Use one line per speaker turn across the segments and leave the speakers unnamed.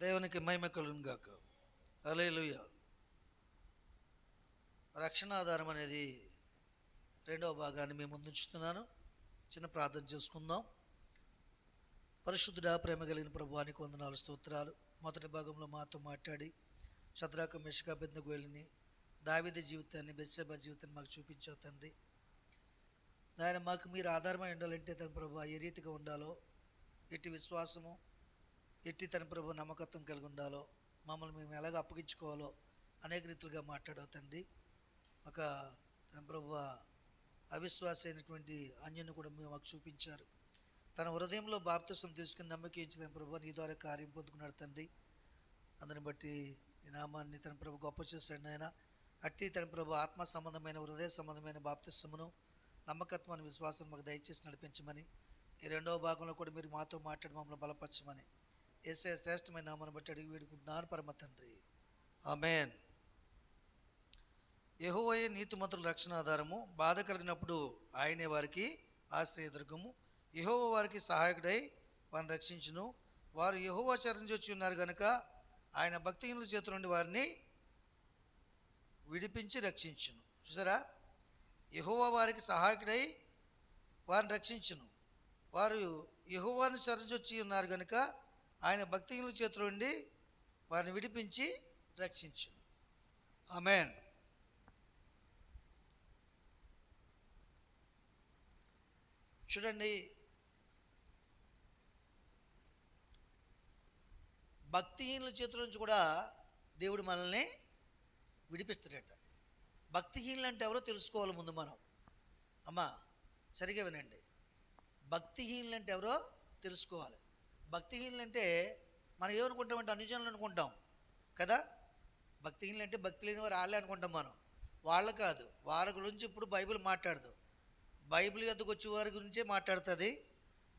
దేవునికి మహిమ కలుగును గాక. హల్లెలూయా. రక్షణ ఆధారం అనేది రెండవ భాగాన్ని మేము ముందుంచుతున్నాను. చిన్న ప్రార్థన చేసుకుందాం. పరిశుద్ధుడా, ప్రేమ కలిగిన ప్రభువానికి వందనాలు, స్తోత్రాలు. మొదటి భాగంలో మాతో మాట్లాడి షద్రకు మెషకు అబేద్నెగోని దావీదు జీవితాన్ని, బెత్షెబా జీవితాన్ని మాకు చూపించావు తండ్రి. నాయన, మాకు మీరు ఆధారమై ఉండాలంటే తన ప్రభు ఏ రీతిగా ఉండాలో, ఎట్టి విశ్వాసము, ఎట్టి తన ప్రభు నమ్మకత్వం కలిగి ఉండాలో, మమ్మల్ని మేము ఎలాగ అప్పగించుకోవాలో అనేక రీతులుగా మాట్లాడావు తండ్రి. ఒక తన ప్రభు అవిశ్వాస అయినటువంటి అన్యుని కూడా మేము మాకు చూపించారు. తన హృదయంలో బాప్తిసం తీసుకుని నమ్మకించి తన ప్రభు నీ ద్వారా కార్యం పొందుకున్నాడు తండ్రి. అందుని బట్టి ఈ నామాన్ని తన ప్రభు గొప్ప చేశాడు ఆయన. అట్టి తన ప్రభు ఆత్మ సంబంధమైన, హృదయ సంబంధమైన బాప్తిసమును, నమ్మకత్వాన్ని, విశ్వాసం మాకు దయచేసి నడిపించమని, ఈ రెండవ భాగంలో కూడా మీరు మాతో మాట్లాడి మమ్మల్ని బలపరచమని యేసయ్య శ్రేష్టమైన నామాన్ని బట్టి అడిగి వేడుకుంటున్నాను పరమ తండ్రి. ఆమేన్. యెహోవాయే నీతిమంతుల రక్షణ ఆధారము. బాధ కలిగినప్పుడు ఆయనే వారికి ఆశ్రయదుర్గము. యెహోవా వారికి సహాయకుడై వారిని రక్షించును. వారు యెహోవా చరించి ఉన్నారు కనుక ఆయన భక్తిహీనుల చేతుల నుండి వారిని విడిపించి రక్షించును. చూసారా, యెహోవా వారికి సహాయకుడై వారిని రక్షించును. వారు యెహోవాను చరించి ఉన్నారు కనుక ఆయన భక్తిహీనుల చేతుల నుండి వారిని విడిపించి రక్షించును. ఆమేన్. చూడండి, భక్తిహీనుల చేతుల నుంచి కూడా దేవుడు మనల్ని విడిపిస్తాడట. భక్తిహీనులు అంటే ఎవరో తెలుసుకోవాలి ముందు మనం. అమ్మా సరిగా వినండి, భక్తిహీనులు అంటే ఎవరో తెలుసుకోవాలి. భక్తిహీనులు అంటే మనం ఏమనుకుంటామంటే అనుజనులు అనుకుంటాం కదా. భక్తిహీనులు అంటే భక్తి లేని వారు వాళ్ళే అనుకుంటాం మనం. వాళ్ళు కాదు, వారి గురించి ఇప్పుడు బైబిల్ మాట్లాడదు. బైబిల్ ఎద్దుకు వచ్చే వారి గురించే మాట్లాడుతుంది.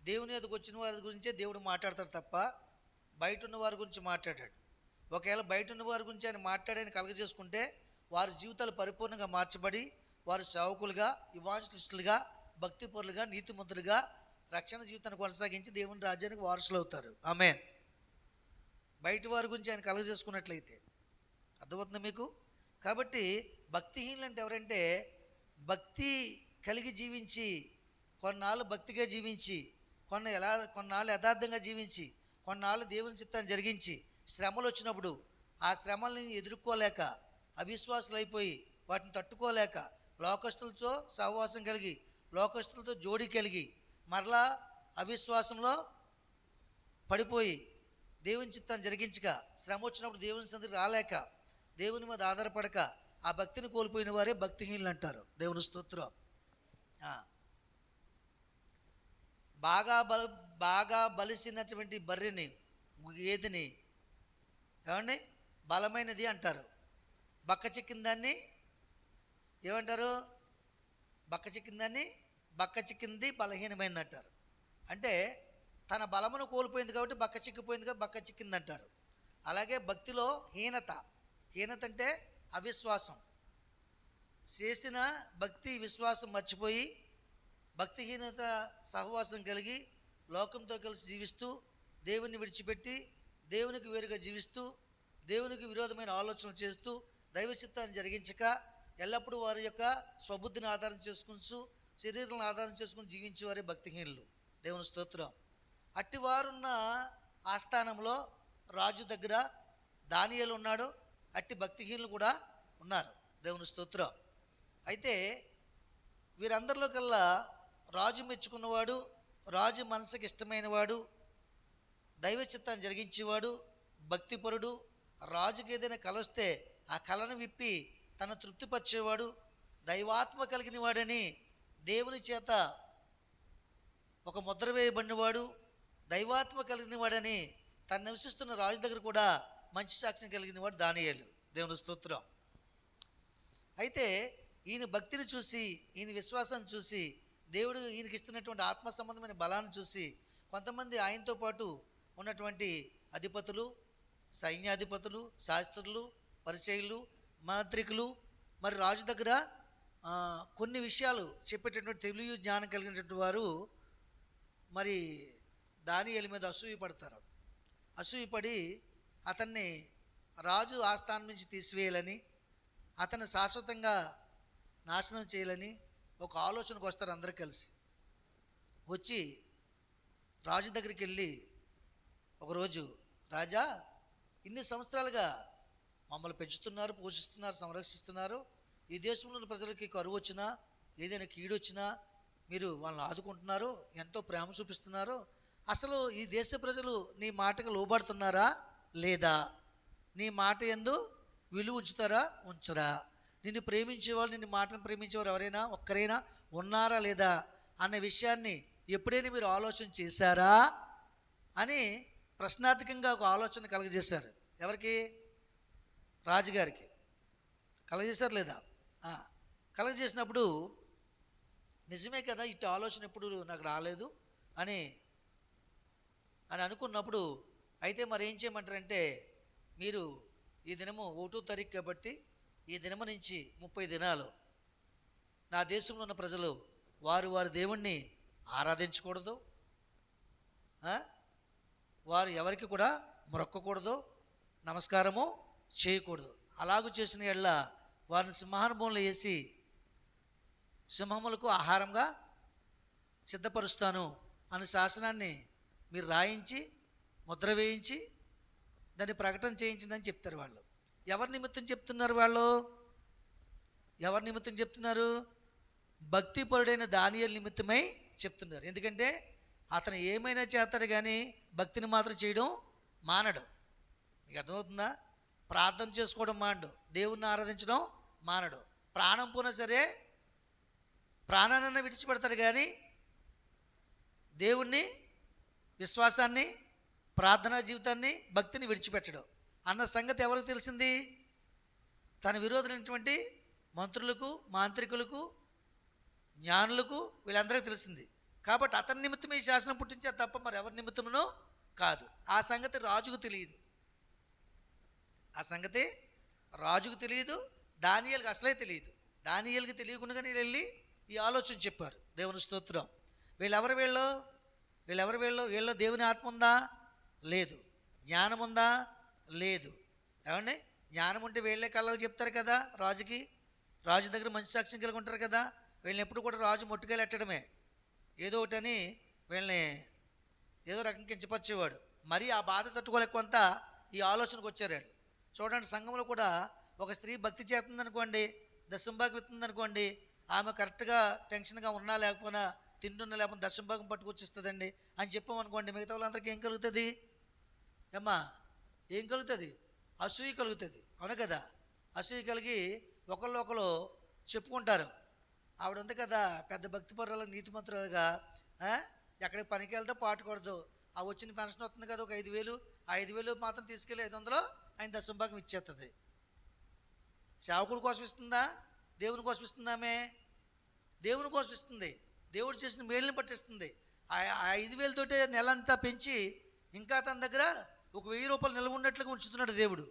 దేవుని ఎద్దుకు వచ్చిన వారి గురించే దేవుడు మాట్లాడతాడు తప్ప బయట ఉన్న వారి గురించి మాట్లాడాడు. ఒకవేళ బయట ఉన్న వారి గురించి ఆయన మాట్లాడని కలగజేసుకుంటే వారి జీవితాలు పరిపూర్ణంగా మార్చబడి వారు సేవకులుగా, ఇవాంజలిస్టులుగా, భక్తిపరులుగా, నీతిమంతులుగా రక్షణ జీవితాన్ని కొనసాగించి దేవుని రాజ్యానికి వారసులు అవుతారు. ఆమేన్. బయట వారి గురించి ఆయన కలగజేసుకున్నట్లయితే అర్థమవుతుంది మీకు. కాబట్టి భక్తిహీనులు అంటే ఎవరంటే భక్తి కలిగి జీవించి, కొన్నాళ్ళు భక్తిగా జీవించి, కొన్నాళ్ళు యథార్థంగా జీవించి, కొన్నాళ్ళు దేవుని చిత్తాన్ని జరిగించి, శ్రమలు వచ్చినప్పుడు ఆ శ్రమల్ని ఎదుర్కోలేక అవిశ్వాసులు అయిపోయి వాటిని తట్టుకోలేక లోకస్తులతో సహవాసం కలిగి, లోకస్తులతో జోడి కలిగి, మరలా అవిశ్వాసంలో పడిపోయి దేవుని చిత్తాన్ని జరిగించక, శ్రమ వచ్చినప్పుడు దేవుని సన్నిధికి రాలేక, దేవుని మీద ఆధారపడక ఆ భక్తిని కోల్పోయిన వారే భక్తిహీనులు అంటారు. దేవుని స్తోత్రం. బాగా బలిసినటువంటి బర్రెని, గేదెని ఏమండి బలమైనది అంటారు. బక్క చిక్కిన దాన్ని ఏమంటారు? బక్క చిక్కింది బలహీనమైంది అంటారు. అంటే తన బలమును కోల్పోయింది కాబట్టి బక్క చిక్కిపోయింది కాబట్టి బక్క చిక్కింది అంటారు. అలాగే భక్తిలో హీనత అంటే అవిశ్వాసం. చేసిన భక్తి విశ్వాసం మర్చిపోయి భక్తిహీనత సహవాసం కలిగి లోకంతో కలిసి జీవిస్తూ, దేవుని విడిచిపెట్టి దేవునికి వేరుగా జీవిస్తూ, దేవునికి విరోధమైన ఆలోచనలు చేస్తూ, దైవ చిత్తాన్ని జరిగించక ఎల్లప్పుడూ వారి యొక్క స్వబుద్ధిని ఆధారం చేసుకుంటూ, శరీరాలను ఆధారం చేసుకుని జీవించేవారే భక్తిహీనులు. దేవుని స్తోత్రం. అట్టివారున్న ఆస్థానంలో రాజు దగ్గర దానియేలు ఉన్నాడు. అట్టి భక్తిహీనులు కూడా ఉన్నారు. దేవుని స్తోత్రం. అయితే వీరందరిలో కల్లా రాజు మెచ్చుకున్నవాడు, రాజు మనసుకి ఇష్టమైన వాడు, దైవ చిత్తాన్ని జరిగించేవాడు, భక్తిపరుడు, రాజుకి ఏదైనా కల వస్తే ఆ కళను విప్పి తన తృప్తిపరిచేవాడు, దైవాత్మ కలిగిన వాడని దేవుని చేత ఒక ముద్ర వేయబడినవాడు, దైవాత్మ కలిగిన వాడని తను నివసిస్తున్న రాజు దగ్గర కూడా మంచి సాక్ష్యం కలిగిన వాడు దానియేలు. దేవుని స్తోత్రం. అయితే ఈయన భక్తిని చూసి, ఈయన విశ్వాసాన్ని చూసి, దేవుడు ఈయనకి ఇస్తున్నటువంటి ఆత్మ సంబంధమైన బలాన్ని చూసి కొంతమంది ఆయనతో పాటు ఉన్నటువంటి అధిపతులు, సైన్యాధిపతులు, శాస్త్రులు, పరిచయులు, మాంత్రికులు, మరి రాజు దగ్గర కొన్ని విషయాలు చెప్పేటటువంటి తెలివి జ్ఞానం కలిగినటువంటి వారు మరి దానియేలు మీద అసూయపడతారు. అసూయపడి అతన్ని రాజు ఆస్థానం నుంచి తీసివేయాలని, అతన్ని శాశ్వతంగా నాశనం చేయాలని ఒక ఆలోచనకు వస్తారు అందరూ కలిసి. వచ్చి రాజు దగ్గరికి వెళ్ళి ఒకరోజు, రాజా, ఇన్ని సంవత్సరాలుగా మమ్మల్ని పెంచుతున్నారు, పోషిస్తున్నారు, సంరక్షిస్తున్నారు. ఈ దేశంలోని ప్రజలకి కరువు వచ్చినా, ఏదైనా కీడు వచ్చినా మీరు వాళ్ళని ఆదుకుంటున్నారు, ఎంతో ప్రేమ చూపిస్తున్నారు. అసలు ఈ దేశ ప్రజలు నీ మాటకు లోబడుతున్నారా లేదా? నీ మాట యందు విలువ ఉంచుతారా ఉంచరా? నిన్ను ప్రేమించేవాళ్ళు, నిన్ను మాటను ప్రేమించేవారు ఎవరైనా ఒక్కరైనా ఉన్నారా లేదా అన్న విషయాన్ని ఎప్పుడైనా మీరు ఆలోచన చేశారా అని ప్రశ్నార్థకంగా ఒక ఆలోచన కలగజేశారు. ఎవరికి? రాజుగారికి కలగజేశారు లేదా? కలగజేసినప్పుడు నిజమే కదా, ఇటు ఆలోచన ఎప్పుడు నాకు రాలేదు అని అనుకున్నప్పుడు, అయితే మరి ఏం చేయమంటారంటే, మీరు ఈ దినము 1వ తారీఖు కాబట్టి ఈ దినము నుంచి 30 దినాలు నా దేశంలో ఉన్న ప్రజలు వారి దేవుణ్ణి ఆరాధించకూడదు, వారు ఎవరికి కూడా మొరక్కకూడదు, నమస్కారము చేయకూడదు. అలాగూ చేసిన ఎడల వారిని సింహానుభవంలో వేసి సింహములకు ఆహారంగా సిద్ధపరుస్తాను అనే శాసనాన్ని మీరు రాయించి ముద్ర వేయించి దాన్ని ప్రకటన చేయించిందని చెప్తారు వాళ్ళు. ఎవరి నిమిత్తం చెప్తున్నారు వాళ్ళు? ఎవరి నిమిత్తం చెప్తున్నారు? భక్తిపరుడైన దానియేలు నిమిత్తమై చెప్తున్నారు. ఎందుకంటే అతను ఏమైనా చేస్తాడు కానీ భక్తిని మాత్రం చేయడం మానడు. మీకు అర్థమవుతుందా? ప్రార్థన చేసుకోవడం మానడు, దేవుణ్ణి ఆరాధించడం మానడు. ప్రాణం పోయినా సరే ప్రాణాన్ని విడిచిపెడతాడు కానీ దేవుణ్ణి, విశ్వాసాన్ని, ప్రార్థనా జీవితాన్ని, భక్తిని విడిచిపెట్టడం అన్న సంగతి ఎవరికి తెలిసింది? తన విరోధులైనటువంటి మంత్రులకు, మాంత్రికులకు, జ్ఞానులకు, వీళ్ళందరికీ తెలిసింది. కాబట్టి అతని నిమిత్తమే ఈ శాసనం పుట్టించారు తప్ప మరి ఎవరి నిమిత్తమునో కాదు. ఆ సంగతి రాజుకు తెలియదు. ఆ సంగతి రాజుకు తెలియదు, దానియేలుకి అసలే తెలియదు. దానియేలుకి తెలియకుండా నేను వెళ్ళి ఈ ఆలోచన చెప్పారు. దేవుని స్తోత్రం. వీళ్ళెవరు వీళ్ళు దేవుని ఆత్మ ఉందా? లేదు. జ్ఞానం ఉందా? లేదు. ఏమండి? జ్ఞానం ఉంటే వీళ్ళే కళ్ళకి చెప్తారు కదా రాజుకి. రాజు దగ్గర మంచి సాక్ష్యం కలిగి ఉంటారు కదా. వీళ్ళని ఎప్పుడు కూడా రాజు మొట్టుకెళ్ళి ఎట్టడమే, ఏదో ఒకటని వీళ్ళని ఏదో రకం కించపరిచేవాడు. మరి ఆ బాధ తట్టుకోలేక కొంత ఈ ఆలోచనకు వచ్చారు. చూడండి, సంఘంలో కూడా ఒక స్త్రీ భక్తి చేస్తుందనుకోండి, దశంభాగం ఇస్తుందనుకోండి, ఆమె కరెక్ట్గా టెన్షన్గా ఉన్నా లేకపోయినా, తింటున్నా లేకపోతే దశంభాగం పట్టుకొచ్చిస్తుందండి అని చెప్పామనుకోండి, మిగతా వాళ్ళందరికీ ఏం కలుగుతుంది? ఏమ్మా, ఏం కలుగుతుంది? అసూయ కలుగుతుంది. అవును కదా? అసూయ కలిగి ఒకళ్ళు చెప్పుకుంటారు. ఆవిడ ఉంది కదా పెద్ద భక్తిపరుల నీతిమంతులుగా, ఎక్కడికి పనికి వెళ్తే పాటుకూడదు, ఆ వచ్చిన పెన్షన్ వస్తుంది కదా ఒక 5,000, ఆ 5,000 మాత్రం తీసుకెళ్ళి 500 ఆయన దశంభాగం ఇచ్చేస్తుంది. సేవకుడి కోసం ఇస్తుందా? దేవుని కోసం ఇస్తుందా? ఆమె దేవుని కోసం ఇస్తుంది. దేవుడు చేసిన మేలుని పట్టిస్తుంది. ఆ 5,000 తోటే నెలంతా పెంచి ఇంకా తన దగ్గర ఒక 1,000 రూపాయలు నిల్వ ఉన్నట్లుగా ఉంచుతున్నాడు దేవుడు.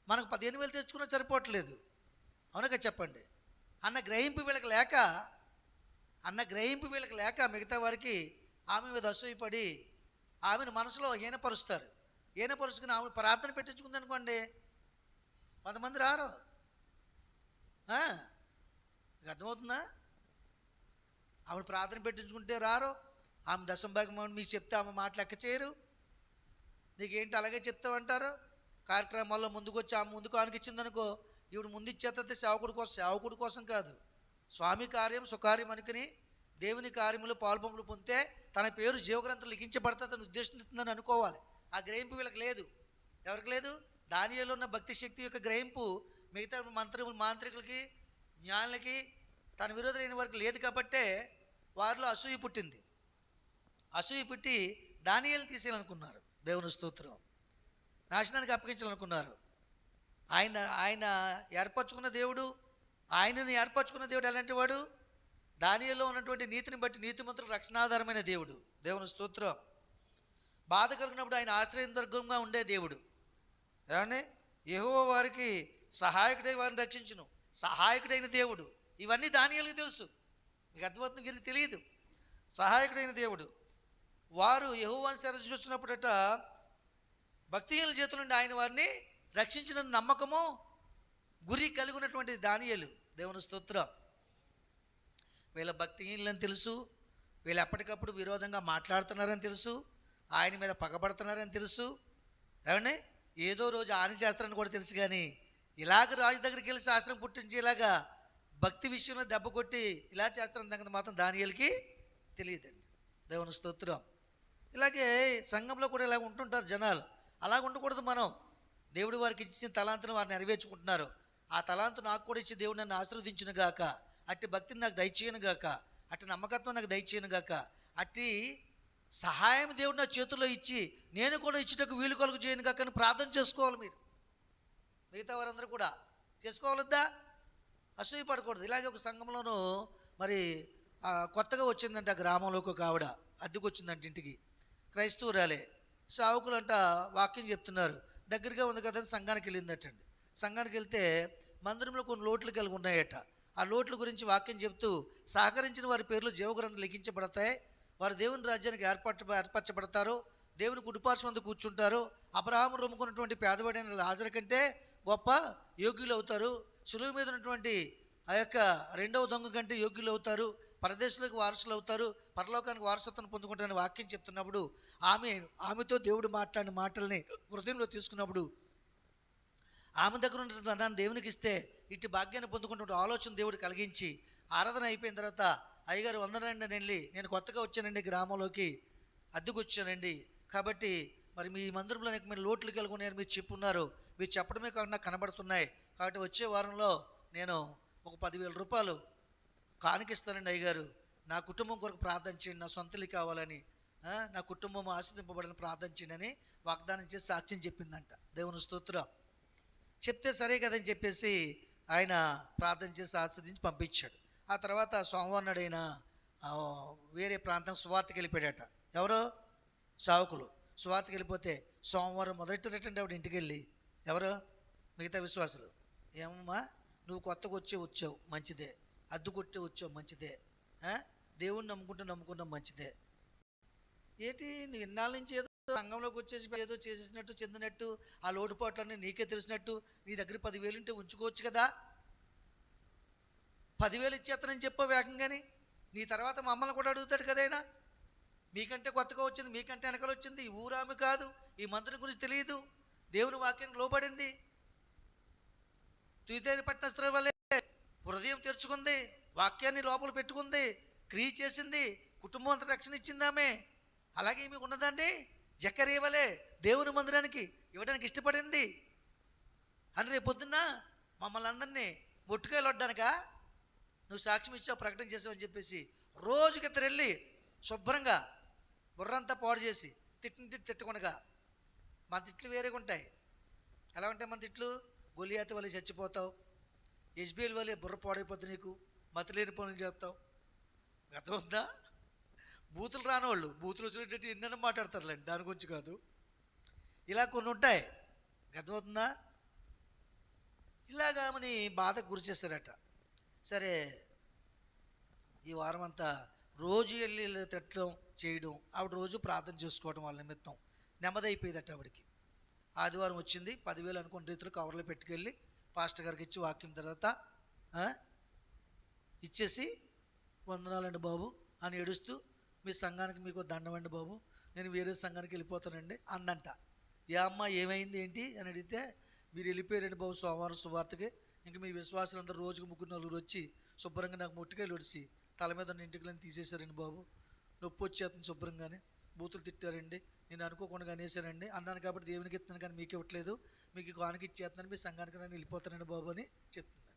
మనకు 15,000 తెచ్చుకున్నా సరిపోవట్లేదు. అవునగా చెప్పండి. అన్న గ్రహింపు వీళ్ళకి లేక మిగతా వారికి ఆమె మీద అసూయపడి ఆమెను మనసులో హీనపరుస్తారు. హీనపరుచుకుని ఆమె ప్రార్థన పెట్టించుకుంది అనుకోండి, కొంతమంది రారు. మీకు అర్థమవుతుందా? ఆమె ప్రార్థన పెట్టించుకుంటే రారు. ఆమె దశంభాగం మీకు చెప్తే ఆమె మాట లెక్క చేయరు. నీకేంటి అలాగే చెప్తామంటారు. కార్యక్రమాల్లో ముందుకు వచ్చి ఆమె ముందుకు ఆనికిచ్చిందనుకో, ఈవిడ ముందు ఇచ్చేస్తే సేవకుడి కోసం కాదు, స్వామి కార్యం సుకార్యం అనుకుని దేవుని కార్యములు పాల్పొంపులు పొందితే తన పేరు జీవగ్రంథంలో లిఖించబడుతుందని ఉద్దేశిస్తుందని అనుకోవాలి. ఆ గ్రహింపు వీళ్ళకి లేదు. ఎవరికి లేదు? దానియేలులో ఉన్న భక్తి శక్తి యొక్క గ్రహింపు మిగతా మాంత్రికులకి, జ్ఞానులకి, తన విరోధులైన వారికి లేదు. కాబట్టే వారిలో అసూయ పుట్టింది. అసూయ పుట్టి దానియేలు తీసేయాలనుకున్నారు. దేవుని స్తోత్రం. నాశనానికి అప్పగించాలనుకున్నారు. ఆయన ఏర్పరచుకున్న దేవుడు, ఆయనను ఏర్పరచుకున్న దేవుడు ఎలాంటి వాడు? దానియేలులో ఉన్నటువంటి నీతిని బట్టి నీతిమంతులకు రక్షణాధారమైన దేవుడు. దేవుని స్తోత్రం. బాధ కలిగినప్పుడు ఆయన ఆశ్రయదుర్గంగా ఉండే దేవుడు. ఏమండి? యెహోవా వారికి సహాయకుడై వారిని రక్షించును, సహాయకుడైన దేవుడు. ఇవన్నీ దానియేలుకు తెలుసు. మీకు అర్థమవుతుంది? వీరికి తెలియదు. సహాయకుడైన దేవుడు. వారు యెహోవాను చూస్తున్నప్పుడట భక్తిహీనుల చేతుల నుండి ఆయన వారిని రక్షించిన నమ్మకము గురి కలిగి ఉన్నటువంటి దానియేలు. దేవుని స్తోత్రం. వీళ్ళ భక్తిహీనులని తెలుసు, వీళ్ళు ఎప్పటికప్పుడు విరోధంగా మాట్లాడుతున్నారని తెలుసు, ఆయన మీద పగబడుతున్నారని తెలుసు. ఏమండి, ఏదో రోజు హాని చేస్తారని కూడా తెలుసు. కానీ ఇలాగ రాజు దగ్గరికి వెళ్ళి శాస్త్రం పుట్టించేలాగా భక్తి విషయంలో దెబ్బ కొట్టి ఇలా చేస్తారని సంగతి మాత్రం దానియేలుకి తెలియదండి. దేవుని స్తోత్రం. ఇలాగే సంఘంలో కూడా ఇలా ఉంటుంటారు జనాలు. అలాగ ఉండకూడదు. మనం దేవుడు వారికి ఇచ్చిన తలాంతును వారు నెరవేర్చుకుంటున్నారు. ఆ తలాంతు నాకు కూడా ఇచ్చి దేవుడు నన్ను ఆశీర్వదించును గాక, అట్టి భక్తిని నాకు దయచేయను గాక, అట్టి నమ్మకత్వం నాకు దయచేయను గాక, అట్టి సహాయం దేవుడు నా చేతుల్లో ఇచ్చి నేను కూడా ఇచ్చుటకు వీలు కలుగు చేయను గాక అని ప్రార్థన చేసుకోవాలి. మీరు మిగతా వారందరూ కూడా చేసుకోవాలద్దా, అసూయ పడకూడదు. ఇలాగే ఒక సంఘంలోనూ మరి కొత్తగా వచ్చిందంట గ్రామంలోకి ఒక ఆవిడ, అద్దెకు వచ్చిందంట ఇంటికి, క్రైస్తవురాలే. సావుకులంట వాక్యం చెప్తున్నారు, దగ్గరగా ఉంది కదా అని సంఘానికి వెళ్ళిందటండి. సంఘానికి వెళ్తే మందిరంలో కొన్ని లోట్లు కలిగి ఉన్నాయట. ఆ లోట్ల గురించి వాక్యం చెప్తూ సహకరించిన వారి పేర్లు జీవగ్రంథం లిఖించబడతాయి, వారు దేవుని రాజ్యానికి ఏర్పరచబడతారు, దేవుని కుడిపార్శ్వం వద్ద కూర్చుంటారు, అబ్రహాము రొమ్ముకున్నటువంటి పేదవాడైన లాజరు కంటే గొప్ప యోగ్యులు అవుతారు, సులువు మీద ఉన్నటువంటి ఆ యొక్క రెండవ దొంగ కంటే యోగ్యులు అవుతారు, పరదేశులకు వారసులు అవుతారు, పరలోకానికి వారసత్వం పొందుకుంటారని వాక్యం చెప్తున్నప్పుడు ఆమెతో దేవుడు మాట్లాడిన మాటల్ని హృదయంలో తీసుకున్నప్పుడు ఆమె దగ్గర ఉన్న ధనాన్ని దేవునికి ఇస్తే ఇటు భాగ్యాన్ని పొందుకుంటున్న ఆలోచన దేవుడు కలిగించి ఆరాధన అయిపోయిన తర్వాత, అయ్యగారు వందనండి, నేను కొత్తగా వచ్చానండి, గ్రామంలోకి అద్దెకు వచ్చానండి, కాబట్టి మరి మీ మందిరంలో మీరు లోట్లు కలిగి ఉన్నాయని మీరు చెప్పున్నారు, మీరు చెప్పడమే కాకుండా కనబడుతున్నాయి, కాబట్టి వచ్చే వారంలో నేను ఒక 10,000 రూపాయలు కానుకిస్తానండి అయ్యగారు, నా కుటుంబం కొరకు ప్రార్థన చేయండి, నా సొంతలు కావాలని, నా కుటుంబం ఆశీర్వదింపబడని ప్రార్థన చేయండి అని వాగ్దానం చేసి సాక్ష్యం చెప్పిందంట. దేవుని స్తోత్రం. చెప్తే సరే కదని చెప్పేసి ఆయన ప్రార్థన చేసి ఆశీర్వదించి పంపించాడు. ఆ తర్వాత సోమవారం నాడైనా వేరే ప్రాంతం సువార్తకి వెళ్ళిపోయాడట. ఎవరో సావుకులు సువార్తకి వెళ్ళిపోతే సోమవారం మొదటి రిటర్న్ ఆవిడ ఇంటికి వెళ్ళి, ఎవరో మిగతా విశ్వాసులు, ఏమమ్మా నువ్వు కొత్తగా వచ్చావు మంచిదే, అద్దు కొట్టి వచ్చావు మంచిదే, దేవుణ్ణి నమ్ముకుంటాం మంచిదే, ఏంటి నువ్వు ఇన్నాళ్ళ నుంచి ఏదో సంఘంలోకి వచ్చేసి ఏదో చేసేసినట్టు చెందినట్టు ఆ లోటుపాట్లన్నీ నీకే తెలిసినట్టు నీ దగ్గర 10,000 ఉంటే ఉంచుకోవచ్చు కదా, 10,000 ఇచ్చేస్తానని చెప్పావు వేగంగాని, నీ తర్వాత మమ్మల్ని కూడా అడుగుతాడు కదైనా, మీకంటే కొత్తగా వచ్చింది, మీకంటే వెనకలు వచ్చింది, ఈ ఊరామి కాదు, ఈ మంత్రం గురించి తెలియదు, దేవుని వాక్యానికి లోబడింది, తుయితేని పట్టిన స్త్రీ వల్లే హృదయం తెరుచుకుంది, వాక్యాన్ని లోపల పెట్టుకుంది, క్రియ చేసింది, కుటుంబం అంతా రక్షణ ఇచ్చింది ఆమె. అలాగే మీకు ఉన్నదాన్ని జకరియా వలే దేవుని మందిరానికి ఇవ్వడానికి ఇష్టపడింది అని రేపు పొద్దున్న మమ్మల్ని అందరినీ మొట్టుకాయలు వడ్డానుక నువ్వు సాక్ష్యం ఇచ్చావు, ప్రకటన చేసావని చెప్పేసి రోజుకి ఇద్దరు వెళ్ళి శుభ్రంగా బుర్రంతా పాడు చేసి తిట్టకుండా, మన తిట్లు వేరేగా ఉంటాయి. ఎలా ఉంటాయి మన తిట్లు? గొలియాతి వల్ల చచ్చిపోతావు, ఎస్బీఎల్ వల్లే బుర్ర పాడైపోతుంది, నీకు మతిలేని పనులు చేస్తావు, అర్థమవుతుందా? బూతులు రానివాళ్ళు బూతులు వచ్చినట్టు ఎన్నెన్నో మాట్లాడతారులేండి, దాని గురించి కాదు, ఇలా కొన్ని ఉంటాయి, అర్థమవుతుందా? ఇలాగా ఆమెని బాధకు గురి చేశారట. సరే ఈ వారం అంతా రోజు వెళ్ళి తిట్టడం చేయడం, ఆవిడ రోజు ప్రార్థన చేసుకోవడం వాళ్ళ నిమిత్తం నెమ్మది అయిపోయేదట ఆవిడకి. ఆదివారం వచ్చింది, 10,000 అనుకున్న రీతిలో కవర్లో పెట్టుకెళ్ళి పాస్టర్ గారికి ఇచ్చి వాక్యం తర్వాత ఇచ్చేసి, వందనాలండి బాబు అని ఏడుస్తూ, మీ సంఘానికి మీకు దండమండి బాబు, నేను వేరే సంఘానికి వెళ్ళిపోతానండి అందంట. ఏ అమ్మ ఏమైంది ఏంటి అని అడిగితే, మీరు వెళ్ళిపోయారండి బాబు సోమవారం సువార్తకి, ఇంక మీ విశ్వాసులందరూ రోజుకు 3-4 వచ్చి శుభ్రంగా నాకు ముట్టుకాయలు ఒడిచి తల మీద ఉన్న ఇంటికలను తీసేశారండి బాబు, నొప్పి వచ్చేస్తుంది శుభ్రంగానే, బూతులు తిట్టారండి, నేను అనుకోకుండా అనేసానండి, అన్నాను కాబట్టి దేవునికి ఇస్తున్నాను కానీ మీకు ఇవ్వట్లేదు, మీకు కానుక ఇచ్చేస్తున్నాను, మీ సంఘానికి నేను వెళ్ళిపోతానండి బాబు అని చెప్తుందండి.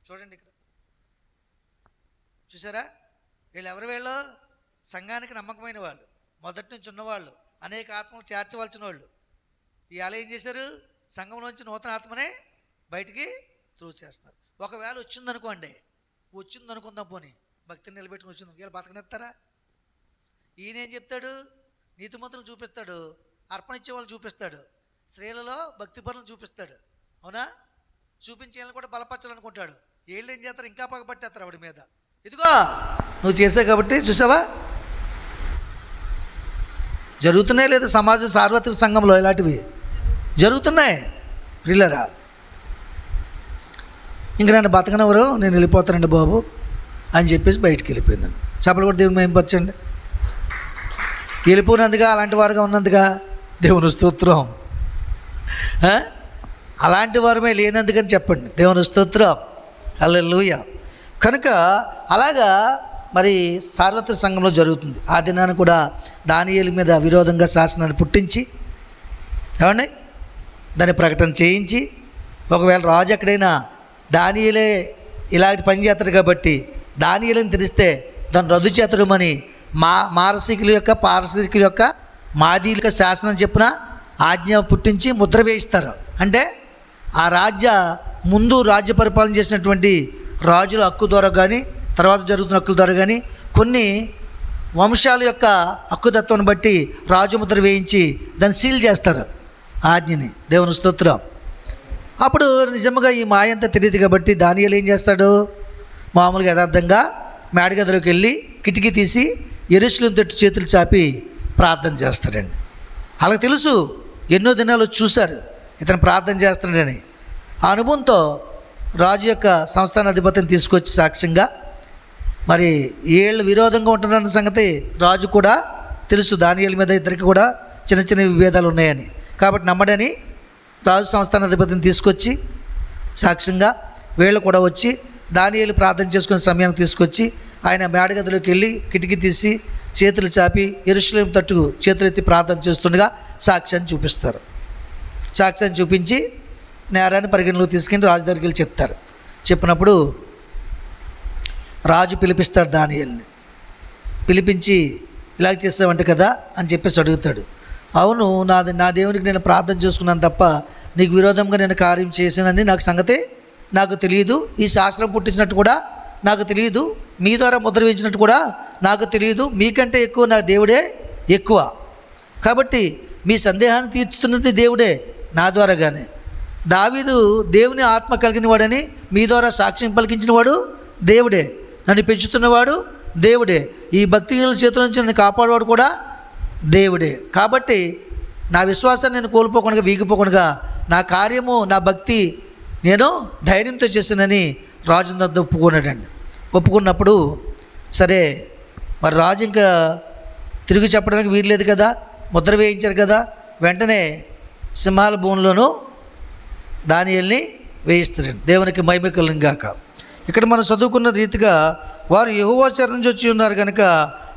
చూడండి ఇక్కడ చూసారా, వీళ్ళు సంఘానికి నమ్మకమైన వాళ్ళు, మొదటి నుంచి ఉన్నవాళ్ళు, అనేక ఆత్మలు చేర్చవలసిన వాళ్ళు. ఇవాళ ఏం చేశారు? సంఘంలోంచి నూతన ఆత్మనే బయటికి త్రూ చేస్తున్నారు. ఒకవేళ వచ్చిందనుకుందాం, పోనీ భక్తిని నిలబెట్టుకుని వచ్చింది, వీళ్ళు బతకనెత్తారా? ఈయనేం చెప్తాడు? నీతిమంతులను చూపిస్తాడు, అర్పణ ఇచ్చే వాళ్ళని చూపిస్తాడు, స్త్రీలలో భక్తి పనులను చూపిస్తాడు, అవునా? చూపించే వాళ్ళని కూడా బలపరచాలనుకుంటాడు. వీళ్ళు ఏం చేస్తారు? ఇంకా పగబట్టేస్తారు ఆవిడ మీద. ఇదిగో నువ్వు చేసావు కాబట్టి చూసావా, జరుగుతున్నాయి లేదా సమాజ సార్వత్రిక సంఘంలో ఇలాంటివి జరుగుతున్నాయి ప్రియులారా. ఇంక నన్ను బతకనెవరు, నేను వెళ్ళిపోతానండి బాబు అని చెప్పేసి బయటికి వెళ్ళిపోయిందండి. చెప్పలు కూడా దేవుని మహిమపరచండి. వెళ్ళిపోయినందుగా, అలాంటి వారుగా ఉన్నందుగా దేవుని స్తోత్రం. అలాంటి వారమే లేనందుకని చెప్పండి దేవుని స్తోత్రం. హల్లెలూయా. కనుక అలాగా మరి సార్వత్రిక సంఘంలో జరుగుతుంది. ఆ దినాన్ని కూడా దానియేలు మీద విరోధంగా శాసనాన్ని పుట్టించి ఏమండి దాన్ని ప్రకటన చేయించి, ఒకవేళ రాజు ఎక్కడైనా దానియేలే ఇలాంటి పని చేస్తాడు కాబట్టి దానియేలుని తెలిస్తే దాన్ని రద్దు చేతడమని మారసీకుల యొక్క పారసీకుల యొక్క మాదీల యొక్క శాసనం చెప్పున ఆజ్ఞ పుట్టించి ముద్ర వేయిస్తారు. అంటే ఆ ముందు రాజ్య పరిపాలన చేసినటువంటి రాజుల హక్కు ద్వారా కానీ, తర్వాత జరుగుతున్న హక్కుల ద్వారా కానీ, కొన్ని వంశాల యొక్క హక్కుతత్వాన్ని బట్టి రాజు ముద్ర వేయించి దాన్ని సీల్ చేస్తారు ఆజ్ఞని. దేవుని స్తోత్రం. అప్పుడు నిజంగా ఈ మాయ అంతా తెలియదు కాబట్టి దానియేలు ఏం చేస్తాడు, మామూలుగా యథార్థంగా మేడగదిలోకి వెళ్ళి కిటికీ తీసి యెరూషలేము తట్టు చేతులు చాపి ప్రార్థన చేస్తాడండి. వాళ్ళకి తెలుసు, ఎన్నో దినాలు చూశారు ఇతను ప్రార్థన చేస్తున్నాడని. ఆ అనుభవంతో రాజు యొక్క సంస్థాన అధిపతిని తీసుకొచ్చి సాక్ష్యంగా మరి వీళ్ళు విరోధంగా ఉంటున్న సంగతి రాజు కూడా తెలుసు. దానియేలు మీద ఇద్దరికి కూడా చిన్న చిన్న విభేదాలు ఉన్నాయని, కాబట్టి నమ్మడని రాజు సంస్థాన అధిపతిని తీసుకొచ్చి సాక్ష్యంగా వీళ్ళు కూడా వచ్చి దానియేలు ప్రార్థన చేసుకునే సమయానికి తీసుకొచ్చి ఆయన మేడగదిలోకి వెళ్ళి కిటికీ తీసి చేతులు చాపి యెరూషలేము తట్టుకు చేతులు ఎత్తి ప్రార్థన చేస్తుండగా సాక్ష్యాన్ని చూపిస్తారు. సాక్ష్యాన్ని చూపించి నేరాన్ని పరిగణలోకి తీసుకుని రాజు దగ్గరికి వెళ్ళి చెప్తారు. చెప్పినప్పుడు రాజు పిలిపిస్తాడు దానియేలుని. పిలిపించి ఇలాగ చేసావంట కదా అని చెప్పేసి అడుగుతాడు. అవును, నా దేవునికి నేను ప్రార్థన చేసుకున్నాను తప్ప నీకు విరోధంగా నేను కార్యం చేశానని నాకు తెలియదు. ఈ శాస్త్రం పుట్టించినట్టు కూడా నాకు తెలియదు. మీ ద్వారా ముద్ర వేయించినట్టు కూడా నాకు తెలియదు. మీకంటే ఎక్కువ నా దేవుడే ఎక్కువ. కాబట్టి మీ సందేహాన్ని తీర్చుతున్నది దేవుడే నా ద్వారాగానే. దావీదు దేవుని ఆత్మ కలిగిన వాడని మీ ద్వారా సాక్ష్యం పలికించిన వాడు దేవుడే. నన్ను పెంచుతున్నవాడు దేవుడే. ఈ భక్తిహీనుల చేతుల నుంచి నన్ను కాపాడేవాడు కూడా దేవుడే. కాబట్టి నా విశ్వాసాన్ని నేను కోల్పోకుండా, వీగిపోకుండా నా కార్యము, నా భక్తి నేను ధైర్యంతో చేశానని రాజు వద్ద ఒప్పుకున్నాడండి. ఒప్పుకున్నప్పుడు సరే, మరి రాజు ఇంకా తిరిగి చెప్పడానికి వీల్లేదు కదా, ముద్ర వేయించారు కదా. వెంటనే సింహాల భూమిలోనూ దానియేలుని వేయిస్తాడండి. దేవునికి మహిమ కలుగును గాక. ఇక్కడ మనం చదువుకున్న రీతిగా వారు యెహోవా చెర నుంచి వచ్చి ఉన్నారు కనుక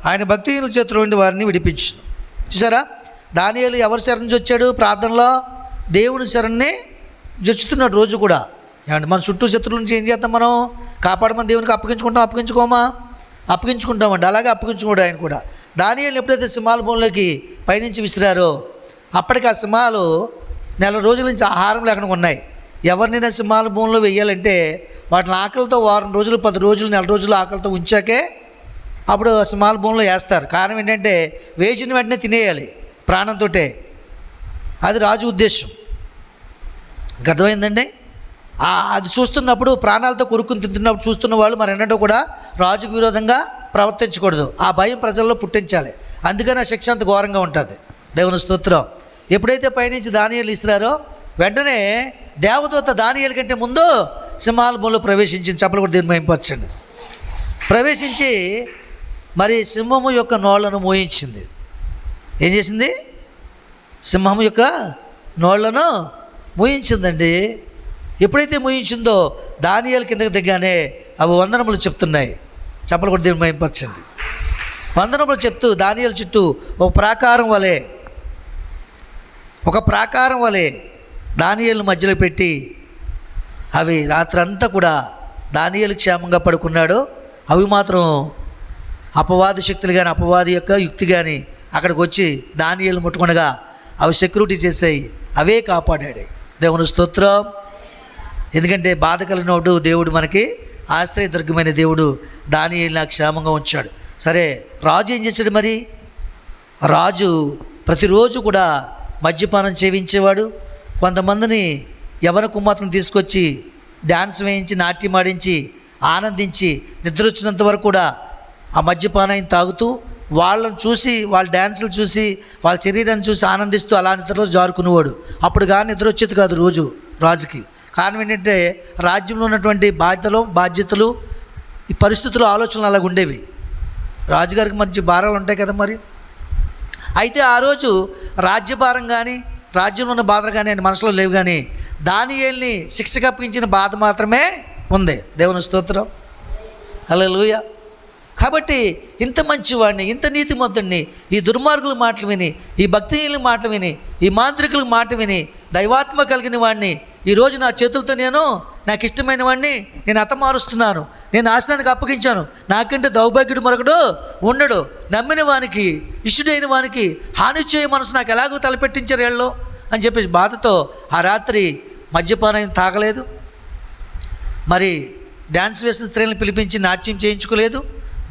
ఆయన భక్తిహీనుల చేతిలో ఉండి వారిని విడిపించును. చూసారా, దానియేలు ఎవరి చెర నుంచి వచ్చాడు? ప్రార్థనలో దేవుని చెరని జొచ్చుతున్నాడు రోజు కూడా. ఏమంటే మన చుట్టూ శత్రువుల నుంచి ఏం చేస్తాం? మనం కాపాడమని దేవునికి అప్పగించుకుంటామండి. అలాగే అప్పగించుకోడు ఆయన కూడా. దానియేలు ఎప్పుడైతే సింహాల భూమిలోకి పైనుంచి విసిరారో అప్పటికి ఆ సింహాలు నెల రోజుల నుంచి ఆహారం లేకుండా ఉన్నాయి. ఎవరినైనా సింహాల భూమిలో వెయ్యాలంటే వాటిని ఆకలితో వారం రోజులు, 10 రోజులు, నెల రోజులు ఆకలితో ఉంచాకే అప్పుడు సింహాల భూమిలో వేస్తారు. కారణం ఏంటంటే వేసిన వెంటనే తినేయాలి ప్రాణంతో. అది రాజు ఉద్దేశం. అర్థమైందండి? అది చూస్తున్నప్పుడు, ప్రాణాలతో కొరుక్కుని తింటున్నప్పుడు చూస్తున్న వాళ్ళు మరి ఎన్నడూ కూడా రాజుకు విరోధంగా ప్రవర్తించకూడదు. ఆ భయం ప్రజల్లో పుట్టించాలి. అందుకని ఆ శిక్ష అంత ఘోరంగా ఉంటుంది. దేవుని స్తోత్రం. ఎప్పుడైతే పైనుంచి దానియేలు ఇస్తారో వెంటనే దేవదూత దానియేలు కంటే ముందు సింహాల భూమిలో ప్రవేశించింది. చెప్పలు కూడా దీన్ని మహిమపరచండి. ప్రవేశించి మరి సింహము యొక్క నోళ్లను మోయించింది. ఏం చేసింది? సింహము యొక్క నోళ్లను మోయించిందండి. ఎప్పుడైతే మోయించిందో దానియేలు కిందకి దిగ్గానే అవి వందనములు చెప్తున్నాయి. చెప్పలు కూడా దీన్ని మహిమపరచండి. వందనములు చెప్తూ దానియేలు చుట్టూ ఒక ప్రాకారం వలె దానియేలు మధ్యలో పెట్టి అవి రాత్రంతా కూడా దానియేలు క్షేమంగా పడుకున్నాడు. అవి మాత్రం అపవాది శక్తులు కానీ, అపవాది యొక్క యుక్తి కానీ అక్కడికి వచ్చి దానియేలు ముట్టుకొనగా అవి సెక్యూరిటీ చేసాయి. అవే కాపాడాడు. దేవుని స్తోత్రం. ఎందుకంటే బాధ కలిగినోడు దేవుడు, మనకి ఆశ్రయదుర్గమైన దేవుడు దానియేలుని క్షేమంగా ఉంచాడు. సరే, రాజు ఏం చేశాడు మరి? రాజు ప్రతిరోజు కూడా మద్యపానం సేవించేవాడు. కొంతమందిని యవన కుమార్తెను తీసుకొచ్చి డ్యాన్స్ వేయించి, నాట్యం ఆడించి, ఆనందించి నిద్ర వచ్చినంత వరకు కూడా ఆ మద్యపానాన్ని తాగుతూ వాళ్ళని చూసి వాళ్ళ డ్యాన్సులు చూసి వాళ్ళ శరీరాన్ని చూసి ఆనందిస్తూ అలా నిద్రలో జారుకునేవాడు. అప్పుడు కానీ నిద్ర వచ్చేది కాదు రోజు రాజుకి. కారణం ఏంటంటే రాజ్యంలో ఉన్నటువంటి బాధ్యతలు ఈ పరిస్థితులు ఆలోచనలు అలాగ ఉండేవి. రాజుగారికి మంచి భారాలు ఉంటాయి కదా మరి. అయితే ఆ రోజు రాజ్యభారం కానీ రాజ్యంలో ఉన్న బాధలు కానీ ఆయన మనసులో లేవు. కానీ దానియేలుని శిక్షకు అప్పగించిన బాధ మాత్రమే ఉంది. దేవుని స్తోత్రం, హల్లెలూయా. కాబట్టి ఇంత మంచివాడిని, ఇంత నీతిమంతుడిని, ఈ దుర్మార్గుల మాటలు విని, ఈ భక్తిహీనుల మాటలు విని, ఈ మాంత్రికుల మాట విని దైవాత్మ కలిగిన వాడిని ఈరోజు నా చేతులతో నాకు ఇష్టమైన వాడిని నేను హతమారుస్తున్నాను, నేను నాశనానికి అప్పగించాను, నాకంటే దౌర్భాగ్యుడు మరొకడు ఉండడు, నమ్మిన వానికి ఇష్టుడైన వానికి హాని చేయ మనసు నాకు ఎలాగో తలపెట్టించారు వీళ్ళు అని చెప్పేసి బాధతో ఆ రాత్రి మద్యపానం తాగలేదు, మరి డ్యాన్స్ వేసిన స్త్రీలను పిలిపించి నాట్యం చేయించుకోలేదు.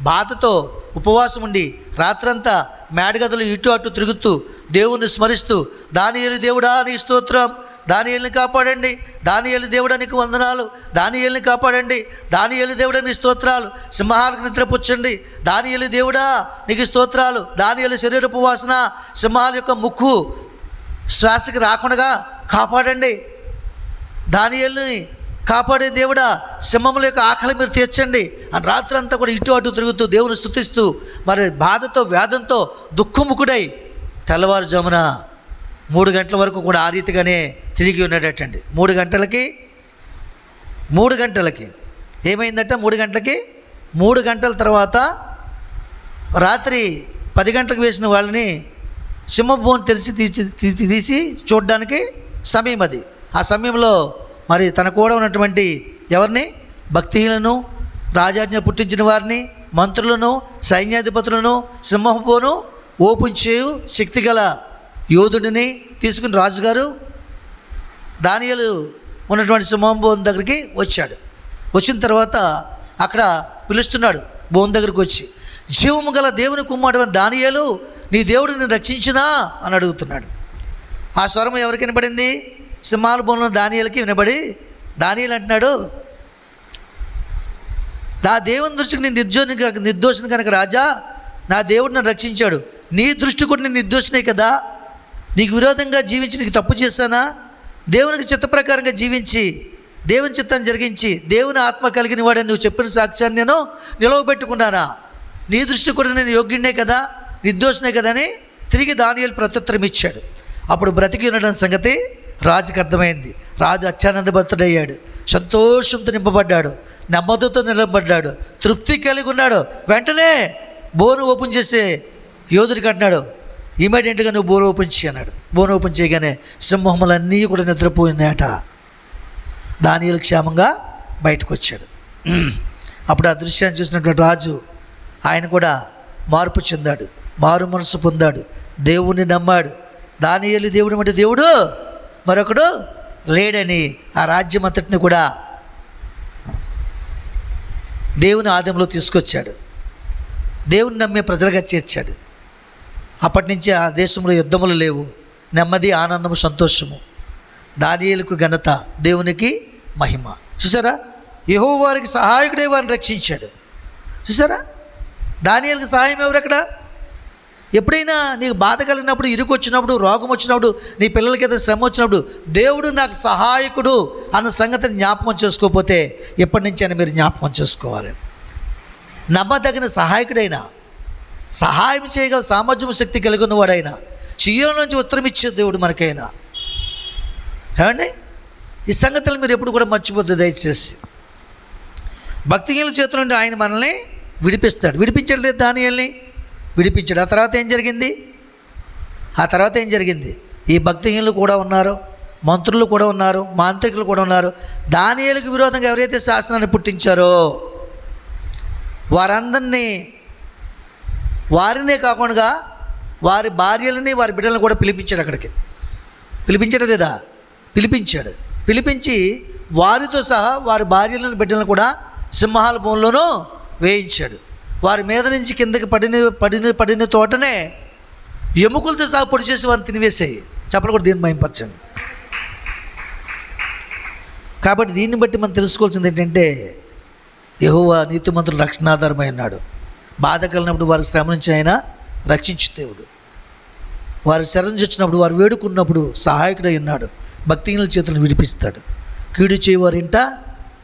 బాధతో ఉపవాసం ఉండి రాత్రంతా మేడగదులు ఇటు అటు తిరుగుతూ దేవుణ్ణి స్మరిస్తూ, దానియేలు దేవుడా నీకు స్తోత్రం, దానియేలుని కాపాడండి, దానియేలు దేవుడా నీకు వందనాలు, దానియేలుని కాపాడండి, దానియేలు దేవుడా నీ స్తోత్రాలు, సింహాలకు నిద్రపుచ్చండి, దానియేలు దేవుడా నీకు స్తోత్రాలు, దానియేలు శరీరపు వాసన సింహాల యొక్క ముక్కు శ్వాసకి రాకుండా కాపాడండి, దానియేలుని కాపాడే దేవుడా సింహముల యొక్క ఆకలి మీరు తీర్చండి అని రాత్రంతా కూడా ఇటు అటు తిరుగుతూ దేవుని స్తుతిస్తూ మరి బాధతో వేదంతో దుఃఖముఖుడై తెల్లవారుజామున 3 గంటల వరకు కూడా ఆ రీతిగానే తిరిగి ఉన్నాడటండి. 3 గంటలకి ఏమైందట? 3 గంటల తర్వాత రాత్రి 10 గంటలకు వేసిన వాళ్ళని సింహభూమిని తీసి చూడడానికి సమయం అది. ఆ సమయంలో మరి తన కూడా ఉన్నటువంటి ఎవరిని? భక్తిహీనులను, రాజాజ్ఞ పుట్టించిన వారిని, మంత్రులను, సైన్యాధిపతులను, సింహపును ఓపెన్ చేయు శక్తిగల యోధుడిని తీసుకుని రాజుగారు దానియేలు ఉన్నటువంటి సింహం దగ్గరికి వచ్చాడు. వచ్చిన తర్వాత అక్కడ పిలుస్తున్నాడు. బోన్ దగ్గరికి వచ్చి, జీవము గల దేవుని కుమారుడు దానియేలు, నీ దేవుడు నిన్ను రక్షించినా అని అడుగుతున్నాడు. ఆ స్వరం ఎవరికి వినబడింది? సింహాల బోన్లో దానియేలుకి వినబడి దానియేలు అంటున్నాడు, నా దేవుని దృష్టికి నేను నిర్దోషిని కనుక రాజా, నా దేవుడు నన్ను రక్షించాడు, నీ దృష్టి కూడా నేను నిర్దోషినే కదా, నీకు విరోధంగా జీవించి నీకు తప్పు చేశానా? దేవునికి చిత్త ప్రకారంగా జీవించి దేవుని చిత్తాన్ని జరిగించి దేవుని ఆత్మ కలిగిన వాడని నువ్వు చెప్పిన సాక్ష్యాన్ని నేను నిలవబెట్టుకున్నానా? నీ దృష్టి కూడా నేను యోగ్యుడినే కదా, నిర్దోషినే కదా అని తిరిగి దానియేలు ప్రత్యుత్తరం ఇచ్చాడు. అప్పుడు బ్రతికి ఉండడం సంగతి రాజుకి అర్థమైంది. రాజు అత్యానందభరితుడయ్యాడు, సంతోషంతో నింపబడ్డాడు, నెమ్మదితో నిలబడ్డాడు, తృప్తి కలిగి ఉన్నాడు. వెంటనే బోను ఓపెన్ చేసే యోధుడికి అంటున్నాడు, ఇమీడియట్గా నువ్వు బోను ఓపెన్ చేయి అన్నాడు. బోను ఓపెన్ చేయగానే సింహములన్నీ కూడా నిద్రపోయినాయట. దానియేలు క్షేమంగా బయటకు వచ్చాడు. అప్పుడు ఆ దృశ్యాన్ని చూసినటువంటి రాజు ఆయన కూడా మార్పు చెందాడు, మారు మనసు పొందాడు, దేవుణ్ణి నమ్మాడు. దానియేలు దేవుడు అంటే దేవుడు మరొకడు లేడని ఆ రాజ్యం అంతటిని కూడా దేవుని ఆధీనంలో తీసుకొచ్చాడు, దేవుని నమ్మే ప్రజలుగా చేర్చాడు. అప్పటి నుంచి ఆ దేశంలో యుద్ధములు లేవు, నెమ్మది, ఆనందము, సంతోషము. దానియేలుకు ఘనత, దేవునికి మహిమ. చూసారా, యెహోవా వారికి సహాయకుడే వారిని రక్షించాడు. చూసారా, దానియేలుకి సహాయం ఎవరక్కడ? ఎప్పుడైనా నీకు బాధ కలిగినప్పుడు, ఇరుకు వచ్చినప్పుడు, రోగం వచ్చినప్పుడు, నీ పిల్లలకి ఏదైనా శ్రమ వచ్చినప్పుడు దేవుడు నాకు సహాయకుడు అన్న సంగతిని జ్ఞాపకం చేసుకోకపోతే ఎప్పటి నుంచి అయినా మీరు జ్ఞాపకం చేసుకోవాలి. నమ్మదగిన సహాయకుడైనా, సహాయం చేయగల సామర్థ్యం, శక్తి కలిగిన వాడైనా, చీయోను నుంచి ఉత్తరం ఇచ్చే దేవుడు మనకైనా. ఏమండి, ఈ సంగతులు మీరు ఎప్పుడు కూడా మర్చిపోద్దు దయచేసి. భక్తిహీనుల చేతుల నుండి ఆయన మనల్ని విడిపిస్తాడు. విడిపించాడు లేదు దానియేలుని? విడిపించాడు. ఆ తర్వాత ఏం జరిగింది? ఈ భక్తిహీనులు కూడా ఉన్నారు, మంత్రులు కూడా ఉన్నారు, మాంత్రికులు కూడా ఉన్నారు. దానియేలుకు విరోధంగా ఎవరైతే శాసనాన్ని పుట్టించారో వారినే కాకుండా వారి భార్యలని, వారి బిడ్డలను కూడా పిలిపించాడు. అక్కడికి పిలిపించాడు లేదా? పిలిపించి వారితో సహా వారి భార్యలను, బిడ్డలను కూడా సింహాల భూమిలోనూ వేయించాడు. వారి మీద నుంచి కిందకి పడిన తోటనే ఎముకలతో సహా పొడి చేసి వారిని తినివేసాయి. చెప్పలు కూడా దీన్ని భయంపరచండి. కాబట్టి దీన్ని బట్టి మనం తెలుసుకోవాల్సింది ఏంటంటే, యెహోవా నీతిమంతుల రక్షణాధారమై ఉన్నాడు. బాధ కలిగినప్పుడు వారి శ్రమ నుంచి ఆయన రక్షించు దేవుడు. వారు శరణు వచ్చినప్పుడు, వారు వేడుకున్నప్పుడు సహాయకుడై ఉన్నాడు. భక్తిహీనుల చేతులను విడిపిస్తాడు. కీడు చేయవారింట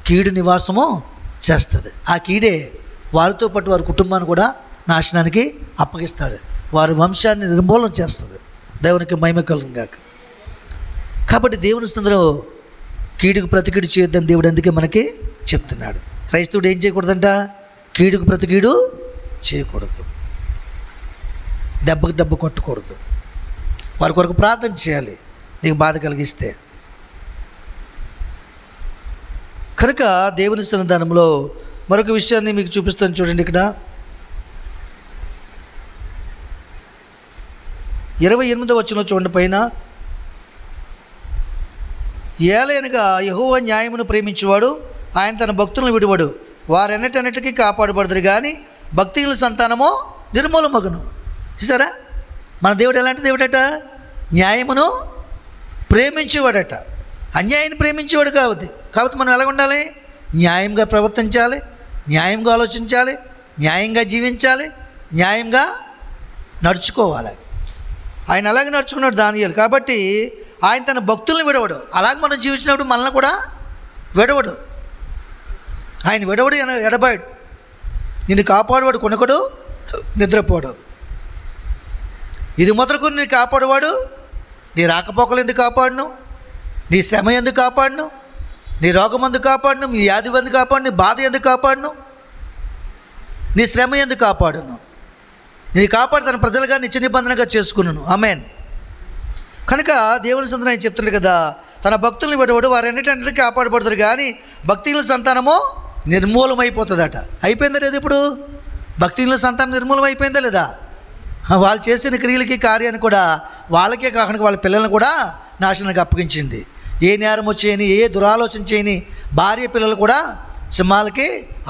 కీడు నివాసము చేస్తుంది. ఆ కీడే వారితో పాటు వారి కుటుంబాన్ని కూడా నాశనానికి అప్పగిస్తాడు. వారి వంశాన్ని నిర్మూలన చేస్తుంది. దేవునికి మహిమ కలుగును గాక. కాబట్టి దేవుని స్థితిలో కీడుకు ప్రతి కీడు చేయొద్దని దేవుడు అందుకే మనకి చెప్తున్నాడు. క్రైస్తవుడు ఏం చేయకూడదంట? కీడుకు ప్రతి కీడు చేయకూడదు, దెబ్బకు దెబ్బ కొట్టకూడదు. వారి కొరకు ప్రార్థన చేయాలి నీకు బాధ కలిగిస్తే. కనుక దేవుని సన్నిధానంలో మరొక విషయాన్ని మీకు చూపిస్తాను చూడండి. ఇక్కడ 28వ వచనంలో చూడండి పైన, ఏలయనగా యెహోవా న్యాయమును ప్రేమించువాడు, ఆయన తన భక్తులను విడువడు, వారెన్నటన్నిటికీ కాపాడబడదురు కానీ భక్తిహీనుల సంతానమో నిర్మూలమగును. చూసారా, మన దేవుడు ఎలాంటి దేవుడట? న్యాయమును ప్రేమించేవాడట, అన్యాయాన్ని ప్రేమించేవాడు కాబట్టి మనం ఎలా ఉండాలి? న్యాయంగా ప్రవర్తించాలి, న్యాయంగా ఆలోచించాలి, న్యాయంగా జీవించాలి, న్యాయంగా నడుచుకోవాలి. ఆయన అలాగే నడుచుకున్నాడు దానియేలు. కాబట్టి ఆయన తన భక్తులను విడవడు. అలాగే మనం జీవించినప్పుడు మనల్ని కూడా విడవడు. ఆయన విడవడు, ఎడబాడు. నిన్ను కాపాడువాడు కొనకడు, నిద్రపోడు. ఇది మొదలుకొని నేను కాపాడువాడు, నీ రాకపోకలు ఎందుకు కాపాడును, నీ శ్రమ ఎందుకు కాపాడును, నీ రోగం ఎందుకు కాపాడును, నీ వ్యాధి ఎందుకు కాపాడును, నీ బాధ ఎందుకు కాపాడును, నీ శ్రమ ఎందుకు కాపాడును. నీ కాపాడు తన ప్రజలుగా నిత్య నిబంధనగా చేసుకున్నాను. ఆమేన్. కనుక దేవుని సంతానం ఆయన చెప్తున్నాడు కదా, తన భక్తులను విడవడు, వారెన్నిటికి కాపాడబడతారు కానీ భక్తిహీనుల సంతానమో నిర్మూలమైపోతుందట. అయిపోయిందా లేదు? ఇప్పుడు భక్తిహీనుల సంతానం నిర్మూలం అయిపోయిందా లేదా? వాళ్ళు చేసిన క్రియలకి కార్యాన్ని కూడా వాళ్ళకే కాకుండా వాళ్ళ పిల్లలను కూడా నాశనానికి అప్పగించింది. ఏ నేరము చేయని, ఏ దురాలోచన చేయని భార్య పిల్లలు కూడా సింహాలకి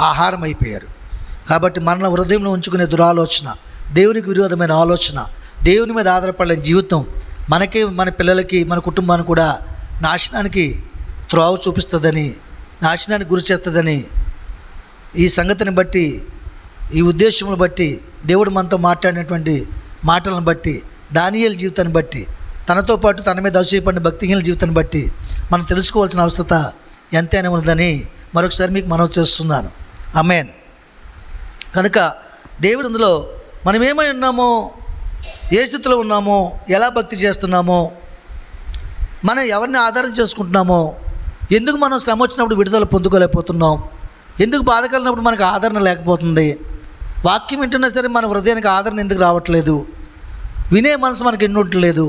ఆహారం అయిపోయారు. కాబట్టి మన హృదయంలో ఉంచుకునే దురాలోచన, దేవునికి విరోధమైన ఆలోచన, దేవుని మీద ఆధారపడలేని జీవితం మనకి, మన పిల్లలకి, మన కుటుంబాన్ని కూడా నాశనానికి త్రోవ చూపిస్తుందని, నాశనానికి గురి చేస్తుందని ఈ సంగతిని బట్టి, ఈ ఉద్దేశమును బట్టి, దేవుడు మనతో మాట్లాడినటువంటి మాటలను బట్టి, దానియేలు జీవితాన్ని బట్టి, తనతో పాటు తన మీద అసూయపడిన భక్తిహీనుల జీవితాన్ని బట్టి మనం తెలుసుకోవాల్సిన అవసరత ఎంతైనా ఉన్నదని మరొకసారి మీకు మనవి చేస్తున్నాను. ఆమేన్. కనుక దేవుడు అందులో మనం ఏమై ఉన్నామో, ఏ స్థితిలో ఉన్నామో, ఎలా భక్తి చేస్తున్నామో, మనం ఎవరిని ఆధారం చేసుకుంటున్నామో, ఎందుకు మనం శ్రమ వచ్చినప్పుడు విడుదల పొందుకోలేకపోతున్నాం, ఎందుకు బాధ కలిగినప్పుడు మనకు ఆదరణ లేకపోతుంది, వాక్యం వింటున్నా సరే మన హృదయానికి ఆదరణ ఎందుకు రావట్లేదు, వినే మనసు మనకి ఎన్ని ఉండట్లేదు,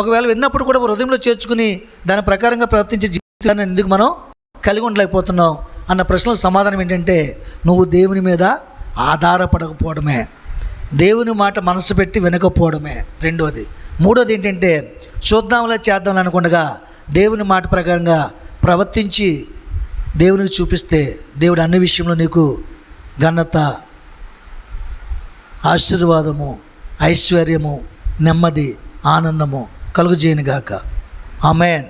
ఒకవేళ విన్నప్పుడు కూడా హృదయంలో చేర్చుకుని దాని ప్రకారంగా ప్రవర్తించే జీవితాన్ని ఎందుకు మనం కలిగి ఉండలేకపోతున్నాం అన్న ప్రశ్నలకు సమాధానం ఏంటంటే, నువ్వు దేవుని మీద ఆధారపడకపోవడమే, దేవుని మాట మనసు పెట్టి వినకపోవడమే రెండోది. మూడోది ఏంటంటే, చూద్దాంలా చేద్దాం అనుకుండగా దేవుని మాట ప్రకారంగా ప్రవర్తించి దేవునికి చూపిస్తే దేవుడు అన్ని విషయంలో నీకు ఘనత, ఆశీర్వాదము, ఐశ్వర్యము, నెమ్మది, ఆనందము కలుగజేయునుగాక. ఆమేన్.